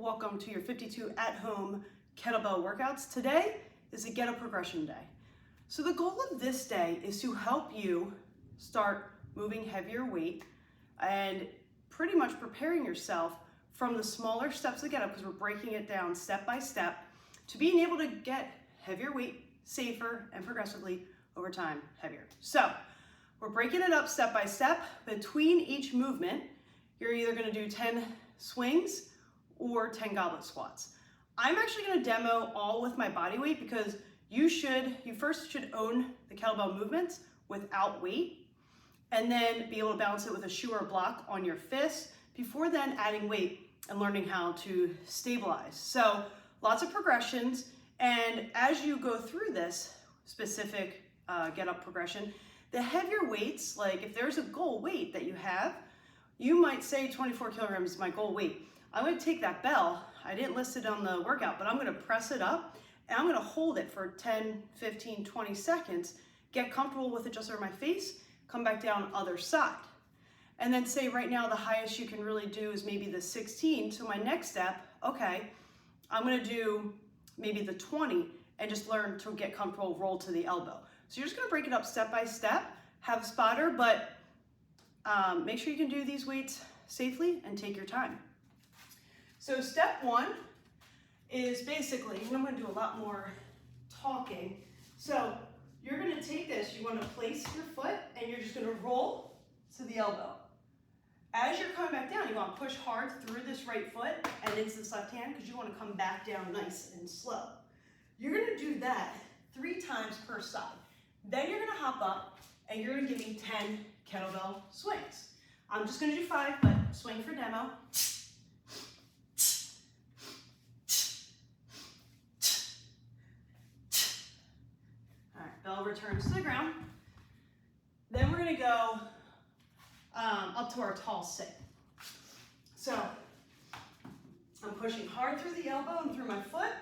Welcome to your 52 at-home kettlebell workouts. Today is a get-up progression day. So the goal of this day is to help you start moving heavier weight and pretty much preparing yourself from the smaller steps of get-up, because we're breaking it down step by step, to being able to get heavier weight safer and progressively over time heavier. So we're breaking it up step by step. Between each movement, you're either going to do 10 swings or 10 goblet squats. I'm actually going to demo all with my body weight, because you first should own the kettlebell movements without weight, and then be able to balance it with a shoe or block on your fist before then adding weight and learning how to stabilize. So lots of progressions, and as you go through this specific get up progression, the heavier weights, like if there's a goal weight that you have, you might say 24 kilograms is my goal weight. I'm going to take that bell, I didn't list it on the workout, but I'm going to press it up and I'm going to hold it for 10, 15, 20 seconds, get comfortable with it just over my face, come back down other side. And then say right now the highest you can really do is maybe the 16. So my next step, okay, I'm going to do maybe the 20 and just learn to get comfortable, roll to the elbow. So you're just going to break it up step by step, have a spotter, but make sure you can do these weights safely and take your time. So step one is basically, and I'm going to do a lot more talking. So you're going to take this, you want to place your foot and you're just going to roll to the elbow. As you're coming back down, you want to push hard through this right foot and into this left hand, because you want to come back down nice and slow. You're going to do that 3 times per side. Then you're going to hop up and you're going to give me 10 kettlebell swings. I'm just going to do 5, but swing for demo. All right, bell returns to the ground. Then we're going to go up to our tall sit. So I'm pushing hard through the elbow and through my foot.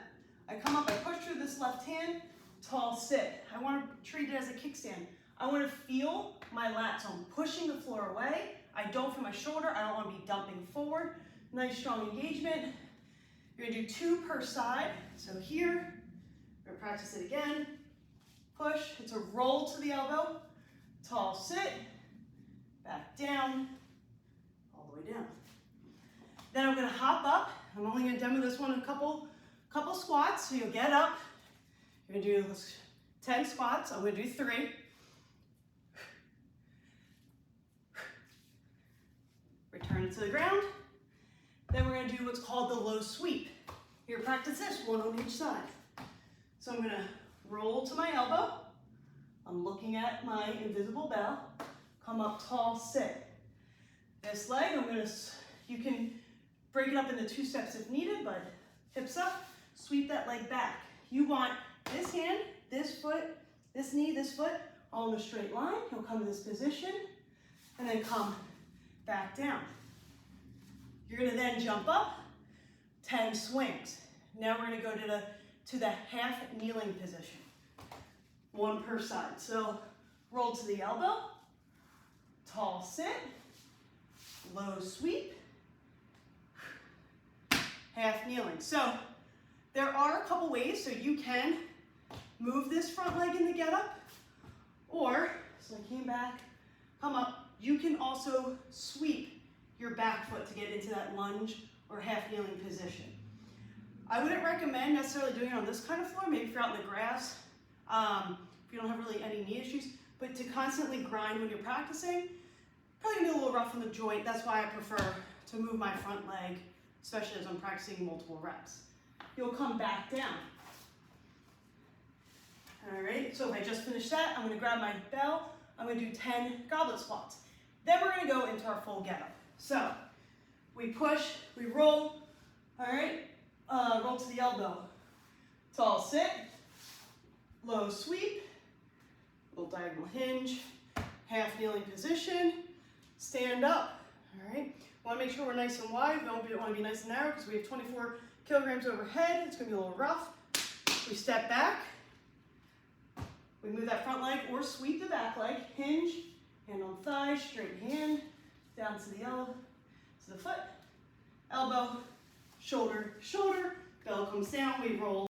I come up, I push through this left hand, tall sit. I want to treat it as a kickstand. I want to feel my lats. So I'm pushing the floor away. I don't feel my shoulder. I don't want to be dumping forward. Nice strong engagement. You're going to do 2 per side. So here, we're going to practice it again. Push. It's a roll to the elbow. Tall sit. Back down. All the way down. Then I'm going to hop up. I'm only going to demo this one in a couple squats. So you'll get up. You're going to do 10 squats. I'm going to do 3. Return it to the ground. Then we're going to do what's called the low sweep. Here, practice this, 1 on each side. So I'm going to roll to my elbow. I'm looking at my invisible bell. Come up, tall, sit. This leg, you can break it up into 2 steps if needed, but hips up, sweep that leg back. You want this hand, this foot, this knee, this foot, all in a straight line. You'll come to this position, and then come back down. You're going to then jump up, 10 swings. Now we're going to go to the half kneeling position. 1 per side. So roll to the elbow, tall sit, low sweep, half kneeling. So there are a couple ways. So you can move this front leg in the get up, or, so I came back, come up, you can also sweep your back foot to get into that lunge or half kneeling position. I wouldn't recommend necessarily doing it on this kind of floor, maybe if you're out in the grass, if you don't have really any knee issues, but to constantly grind when you're practicing, probably gonna be a little rough on the joint. That's why I prefer to move my front leg, especially as I'm practicing multiple reps. You'll come back down. All right, so if I just finished that, I'm gonna grab my bell, I'm gonna do 10 goblet squats. Then we're gonna go into our full get-up. So we push, we roll, all right, roll to the elbow. Tall sit, low sweep, little diagonal hinge, half kneeling position, stand up, all right. Wanna make sure we're nice and wide. We don't wanna be nice and narrow because we have 24 kilograms overhead. It's gonna be a little rough. We step back, we move that front leg or sweep the back leg, hinge, hand on thigh, straight hand, down to the elbow, to the foot, elbow, shoulder, shoulder, bell comes down, we roll